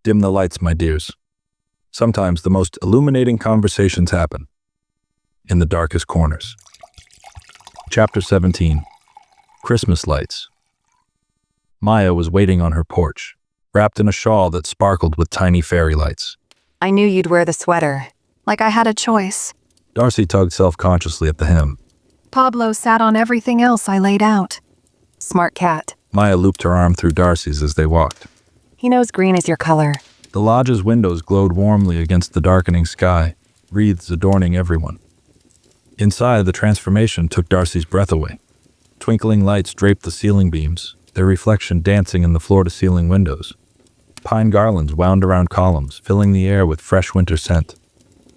Dim the lights, my dears. Sometimes the most illuminating conversations happen in the darkest corners. Chapter 17. Christmas Lights. Maya was waiting on her porch, wrapped in a shawl that sparkled with tiny fairy lights. I knew you'd wear the sweater. Like I had a choice. Darcy tugged self-consciously at the hem. Pablo sat on everything else I laid out. Smart cat. Maya looped her arm through Darcy's as they walked. He knows green is your color. The lodge's windows glowed warmly against the darkening sky, wreaths adorning everyone. Inside, the transformation took Darcy's breath away. Twinkling lights draped the ceiling beams, their reflection dancing in the floor-to-ceiling windows. Pine garlands wound around columns, filling the air with fresh winter scent.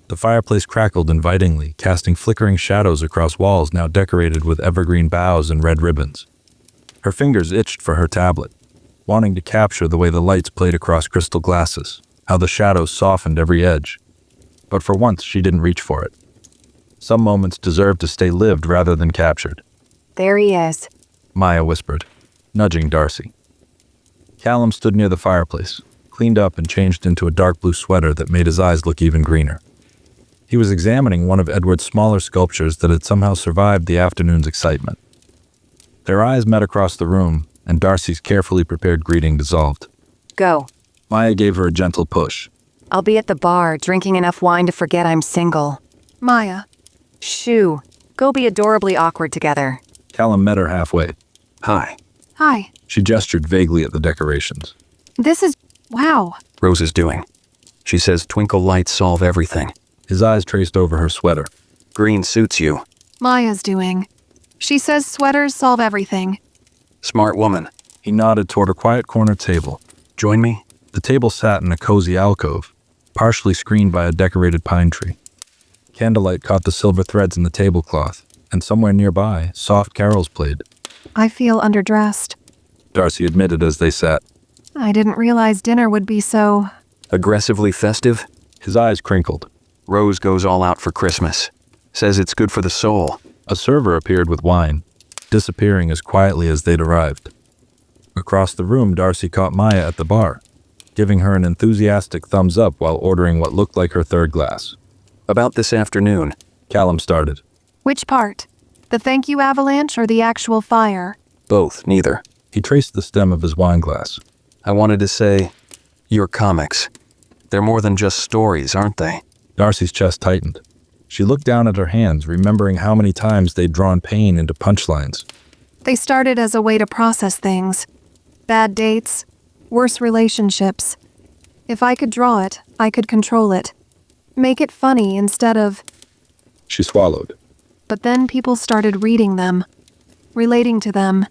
The fireplace crackled invitingly, casting flickering shadows across walls now decorated with evergreen boughs and red ribbons. Her fingers itched for her tablet, wanting to capture the way the lights played across crystal glasses, how the shadows softened every edge. But for once, she didn't reach for it. Some moments deserved to stay lived rather than captured. There he is, Maya whispered, nudging Darcy. Callum stood near the fireplace, cleaned up and changed into a dark blue sweater that made his eyes look even greener. He was examining one of Edward's smaller sculptures that had somehow survived the afternoon's excitement. Their eyes met across the room, and Darcy's carefully prepared greeting dissolved. Go. Maya gave her a gentle push. I'll be at the bar, drinking enough wine to forget I'm single. Maya. Shoo. Go be adorably awkward together. Callum met her halfway. Hi. Hi. She gestured vaguely at the decorations. This is... wow. Rose is doing. She says twinkle lights solve everything. His eyes traced over her sweater. Green suits you. Maya's doing. She says sweaters solve everything. Smart woman. He nodded toward a quiet corner table. Join me? The table sat in a cozy alcove, partially screened by a decorated pine tree. Candlelight caught the silver threads in the tablecloth, and somewhere nearby, soft carols played. I feel underdressed. Darcy admitted as they sat. I didn't realize dinner would be so... Aggressively festive? His eyes crinkled. Rose goes all out for Christmas. Says it's good for the soul. A server appeared with wine, disappearing as quietly as they'd arrived. Across the room, Darcy caught Maya at the bar, giving her an enthusiastic thumbs up while ordering what looked like her third glass. About this afternoon. Callum started. Which part? The thank you avalanche or the actual fire? Both, neither. He traced the stem of his wine glass. I wanted to say, your comics. They're more than just stories, aren't they? Darcy's chest tightened. She looked down at her hands, remembering how many times they'd drawn pain into punchlines. They started as a way to process things. Bad dates, worse relationships. If I could draw it, I could control it. Make it funny instead of... She swallowed. But then people started reading them, relating to them.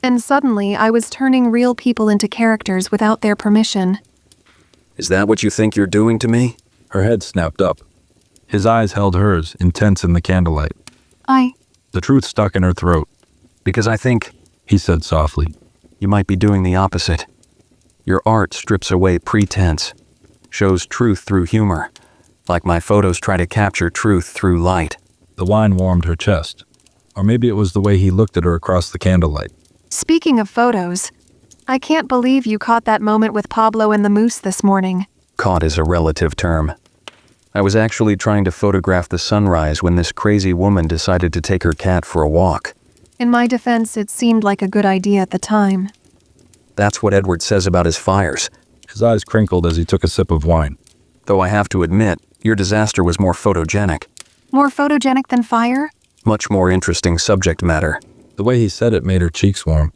And suddenly I was turning real people into characters without their permission. Is that what you think you're doing to me? Her head snapped up. His eyes held hers, intense in the candlelight. The truth stuck in her throat. Because I think, he said softly, you might be doing the opposite. Your art strips away pretense, shows truth through humor, like my photos try to capture truth through light. The wine warmed her chest. Or maybe it was the way he looked at her across the candlelight. Speaking of photos, I can't believe you caught that moment with Pablo and the moose this morning. Caught is a relative term. I was actually trying to photograph the sunrise when this crazy woman decided to take her cat for a walk. In my defense, it seemed like a good idea at the time. That's what Edward says about his fires. His eyes crinkled as he took a sip of wine. Though I have to admit, your disaster was more photogenic. More photogenic than fire? Much more interesting subject matter. The way he said it made her cheeks warm.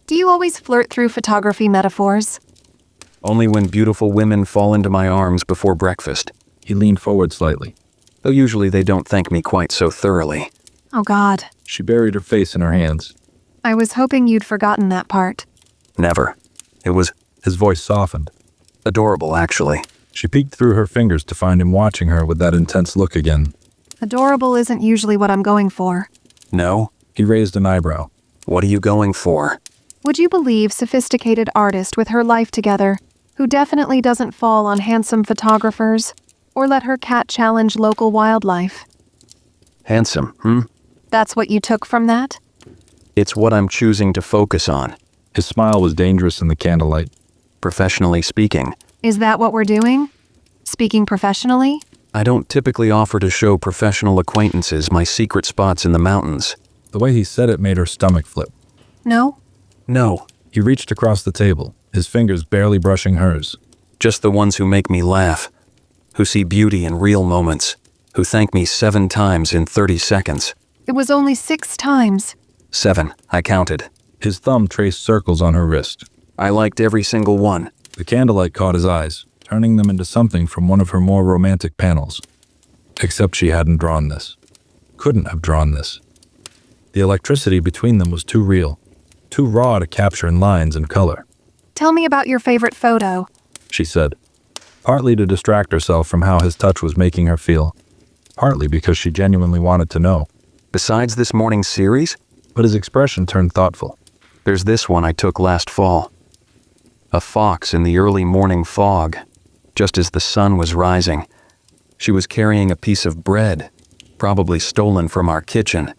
Do you always flirt through photography metaphors? Only when beautiful women fall into my arms before breakfast. He leaned forward slightly. Though usually they don't thank me quite so thoroughly. Oh God. She buried her face in her hands. I was hoping you'd forgotten that part. Never. It was His voice softened. adorable, actually. She peeked through her fingers to find him watching her with that intense look again. Adorable isn't usually what I'm going for. No? He raised an eyebrow. What are you going for? Would you believe sophisticated artist with her life together, who definitely doesn't fall on handsome photographers, or let her cat challenge local wildlife? Handsome, That's what you took from that? It's what I'm choosing to focus on. His smile was dangerous in the candlelight. Professionally speaking, Is that what we're doing? Speaking professionally? I don't typically offer to show professional acquaintances my secret spots in the mountains. The way he said it made her stomach flip. No? No, He reached across the table, his fingers barely brushing hers. just the ones who make me laugh, who see beauty in real moments, who thank me 7 times in 30 seconds. It was only 6 times. 7, I counted. His thumb traced circles on her wrist. I liked every single one. The candlelight caught his eyes, turning them into something from one of her more romantic panels. Except she hadn't drawn this. Couldn't have drawn this. The electricity between them was too real, too raw to capture in lines and color. Tell me about your favorite photo. She said, partly to distract herself from how his touch was making her feel, partly because she genuinely wanted to know. Besides this morning's series, But his expression turned thoughtful. there's this one I took last fall. A fox in the early morning fog, just as the sun was rising. She was carrying a piece of bread, probably stolen from our kitchen,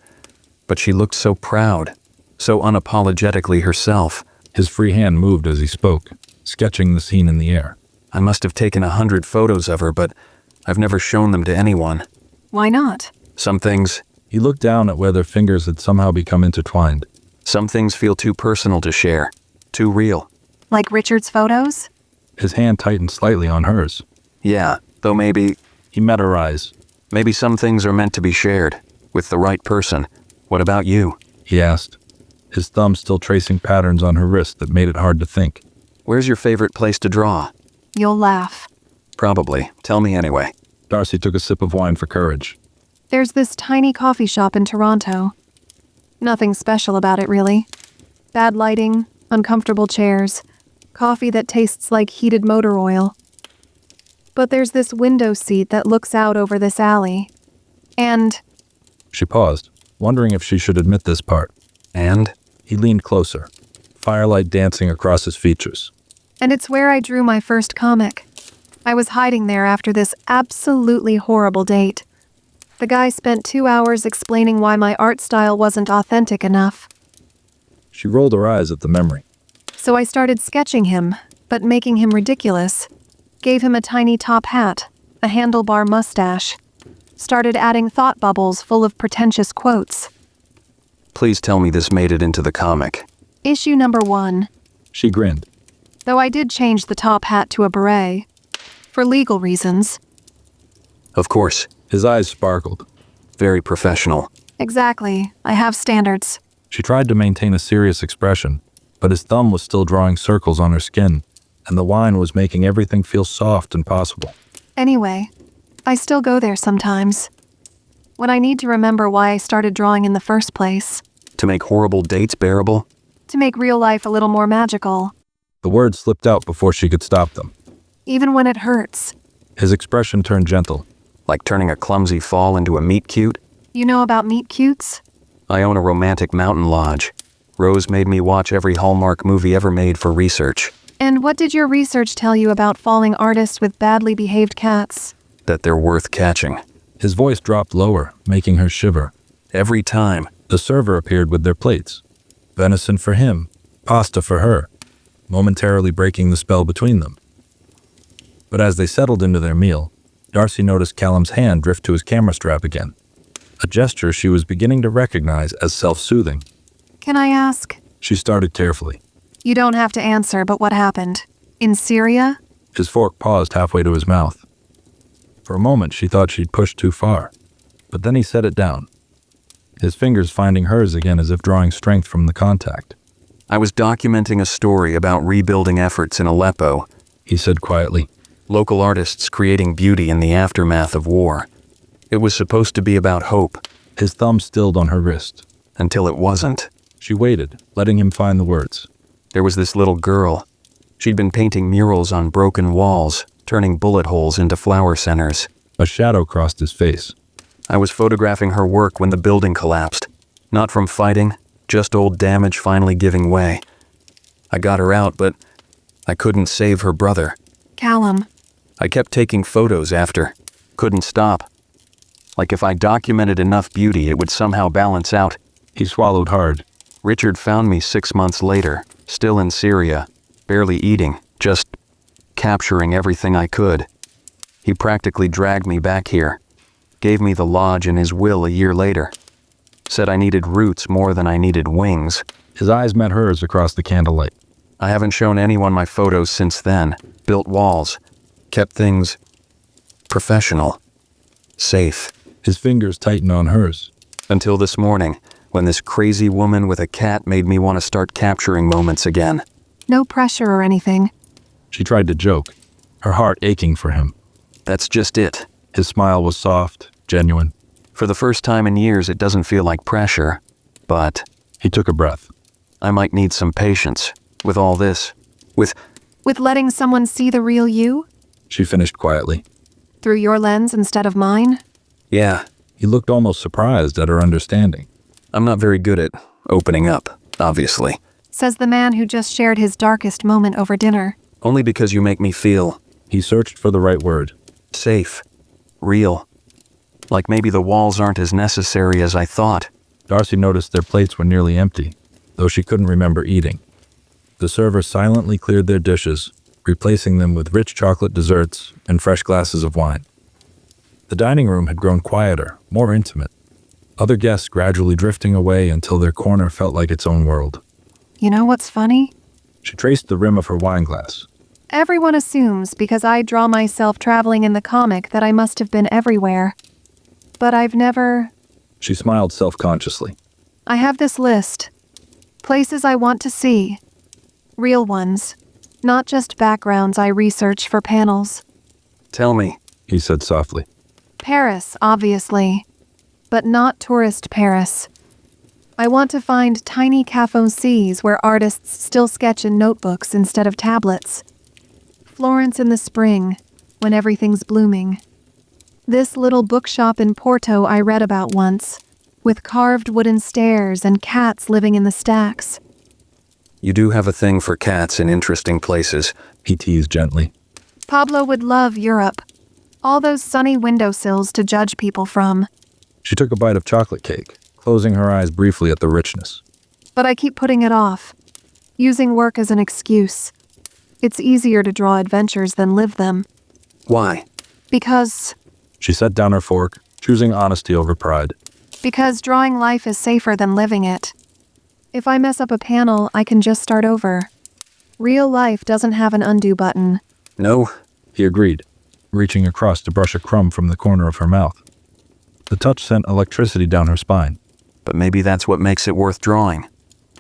but she looked so proud, so unapologetically herself. His free hand moved as he spoke, sketching the scene in the air. I must have taken 100 photos of her, but I've never shown them to anyone. Why not? Some things He looked down at where their fingers had somehow become intertwined. feel too personal to share, too real. Like Richard's photos? His hand tightened slightly on hers. Yeah, though maybe He met her eyes. some things are meant to be shared, with the right person. What about you? He asked, his thumb still tracing patterns on her wrist that made it hard to think. Where's your favorite place to draw? You'll laugh. Probably. Tell me anyway. Darcy took a sip of wine for courage. There's this tiny coffee shop in Toronto. Nothing special about it, really. Bad lighting, uncomfortable chairs, coffee that tastes like heated motor oil. But there's this window seat that looks out over this alley. And She paused, wondering if she should admit this part. And? He leaned closer, firelight dancing across his features. it's where I drew my first comic. I was hiding there after this absolutely horrible date. The guy spent 2 hours explaining why my art style wasn't authentic enough. She rolled her eyes at the memory. So I started sketching him, but making him ridiculous. Gave him a tiny top hat, a handlebar mustache. Started adding thought bubbles full of pretentious quotes. Please tell me this made it into the comic. Issue number 1. She grinned. Though I did change the top hat to a beret. For legal reasons. Of course. His eyes sparkled. Very professional. Exactly. I have standards. She tried to maintain a serious expression, but his thumb was still drawing circles on her skin, and the wine was making everything feel soft and possible. Anyway, I still go there sometimes. When I need to remember why I started drawing in the first place. To make horrible dates bearable? To make real life a little more magical. The words slipped out before she could stop them. Even when it hurts. His expression turned gentle. Like turning a clumsy fall into a meet cute? You know about meet cutes? I own a romantic mountain lodge. Rose made me watch every Hallmark movie ever made for research. And what did your research tell you about falling artists with badly behaved cats? That they're worth catching. His voice dropped lower, making her shiver. Every time. The server appeared with their plates. Venison for him, pasta for her, momentarily breaking the spell between them. But as they settled into their meal, Darcy noticed Callum's hand drift to his camera strap again, a gesture she was beginning to recognize as self-soothing. Can I ask? She started carefully. You don't have to answer, but what happened? In Syria? His fork paused halfway to his mouth. For a moment, she thought she'd pushed too far, but then he set it down, his fingers finding hers again as if drawing strength from the contact. I was documenting a story about rebuilding efforts in Aleppo, He said quietly. local artists creating beauty in the aftermath of war. It was supposed to be about hope, His thumb stilled on her wrist. until it wasn't. She waited, letting him find the words. There was this little girl. She'd been painting murals on broken walls, turning bullet holes into flower centers. A shadow crossed his face. I was photographing her work when the building collapsed. Not from fighting, just old damage finally giving way. I got her out, but I couldn't save her brother. Callum. I kept taking photos after. Couldn't stop. Like if I documented enough beauty, it would somehow balance out. He swallowed hard. Richard found me 6 months later, still in Syria, barely eating, just capturing everything I could. He practically dragged me back here, gave me the lodge in his will a year later. Said I needed roots more than I needed wings. His eyes met hers across the candlelight. I haven't shown anyone my photos since then. Built walls. Kept things professional. Safe. His fingers tightened on hers. Until this morning, when this crazy woman with a cat made me want to start capturing moments again. No pressure or anything. She tried to joke, her heart aching for him. That's just it. His smile was soft, genuine. For the first time in years, it doesn't feel like pressure, but He took a breath. I might need some patience with all this. With Letting someone see the real you? She finished quietly. Through your lens instead of mine? Yeah, He looked almost surprised at her understanding. I'm not very good at opening up, obviously. Says the man who just shared his darkest moment over dinner. Only because you make me feel He searched for the right word. safe, real. Like maybe the walls aren't as necessary as I thought. Darcy noticed their plates were nearly empty, though she couldn't remember eating. The server silently cleared their dishes, replacing them with rich chocolate desserts and fresh glasses of wine. The dining room had grown quieter, more intimate. Other guests gradually drifting away until their corner felt like its own world. You know what's funny? She traced the rim of her wine glass. Everyone assumes because I draw myself traveling in the comic that I must have been everywhere. But I've never... She smiled self-consciously. I have this list. Places I want to see. Real ones. Not just backgrounds I research for panels. Tell me. He said softly. Paris, obviously. But not tourist Paris. I want to find tiny cafés where artists still sketch in notebooks instead of tablets. Florence in the spring, when everything's blooming. This little bookshop in Porto I read about once, with carved wooden stairs and cats living in the stacks. You do have a thing for cats in interesting places. He teased gently. Pablo would love Europe. All those sunny windowsills to judge people from. She took a bite of chocolate cake, closing her eyes briefly at the richness. But I keep putting it off. Using work as an excuse. It's easier to draw adventures than live them. Why? Because She set down her fork, choosing honesty over pride. drawing life is safer than living it. If I mess up a panel, I can just start over. Real life doesn't have an undo button. No. He agreed, reaching across to brush a crumb from the corner of her mouth. The touch sent electricity down her spine. But maybe that's what makes it worth drawing.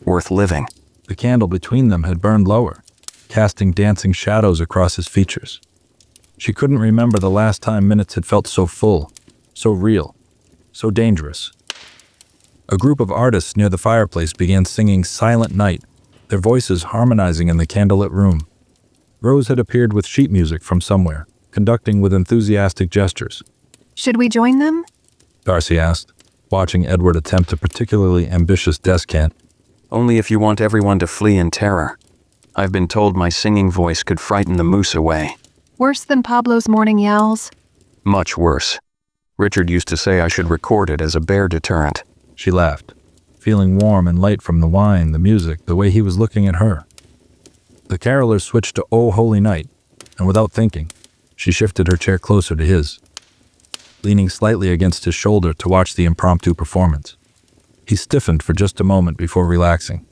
Worth living. The candle between them had burned lower, casting dancing shadows across his features. She couldn't remember the last time minutes had felt so full, so real, so dangerous. A group of artists near the fireplace began singing Silent Night, their voices harmonizing in the candlelit room. Rose had appeared with sheet music from somewhere, conducting with enthusiastic gestures. Should we join them? Darcy asked, watching Edward attempt a particularly ambitious descant. Only if you want everyone to flee in terror. I've been told my singing voice could frighten the moose away. Worse than Pablo's morning yowls? Much worse. Richard used to say I should record it as a bear deterrent. She laughed, feeling warm and light from the wine, the music, the way he was looking at her. The carolers switched to Oh Holy Night, and without thinking, she shifted her chair closer to his, leaning slightly against his shoulder to watch the impromptu performance. He stiffened for just a moment before relaxing,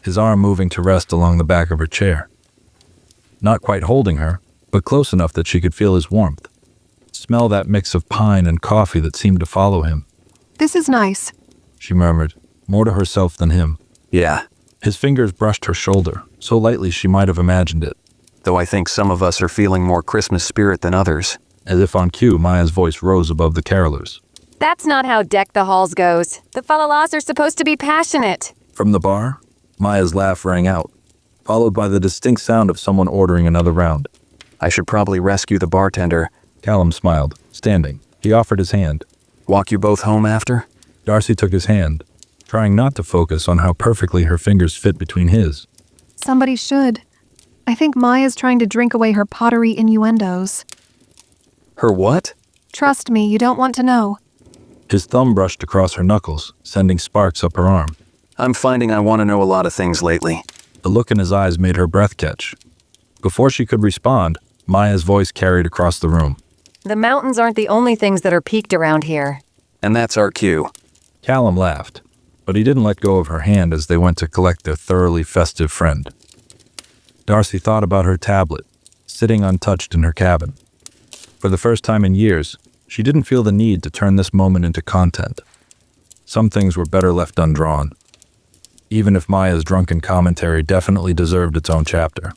his arm moving to rest along the back of her chair. Not quite holding her, but close enough that she could feel his warmth. Smell that mix of pine and coffee that seemed to follow him. This is nice. She murmured, more to herself than him. Yeah, His fingers brushed her shoulder, so lightly she might have imagined it. though I think some of us are feeling more Christmas spirit than others. As if on cue, Maya's voice rose above the carolers. That's not how Deck the Halls goes. The falalas are supposed to be passionate. From the bar, Maya's laugh rang out, followed by the distinct sound of someone ordering another round. I should probably rescue the bartender. Callum smiled, standing. He offered his hand. Walk you both home after? Darcy took his hand, trying not to focus on how perfectly her fingers fit between his. Somebody should. I think Maya's trying to drink away her pottery innuendos. Her what? Trust me, you don't want to know. His thumb brushed across her knuckles, sending sparks up her arm. I'm finding I want to know a lot of things lately. The look in his eyes made her breath catch. Before she could respond, Maya's voice carried across the room. The mountains aren't the only things that are peaked around here. And that's our cue. Callum laughed, but he didn't let go of her hand as they went to collect their thoroughly festive friend. Darcy thought about her tablet, sitting untouched in her cabin. For the first time in years, she didn't feel the need to turn this moment into content. Some things were better left undrawn, even if Maya's drunken commentary definitely deserved its own chapter.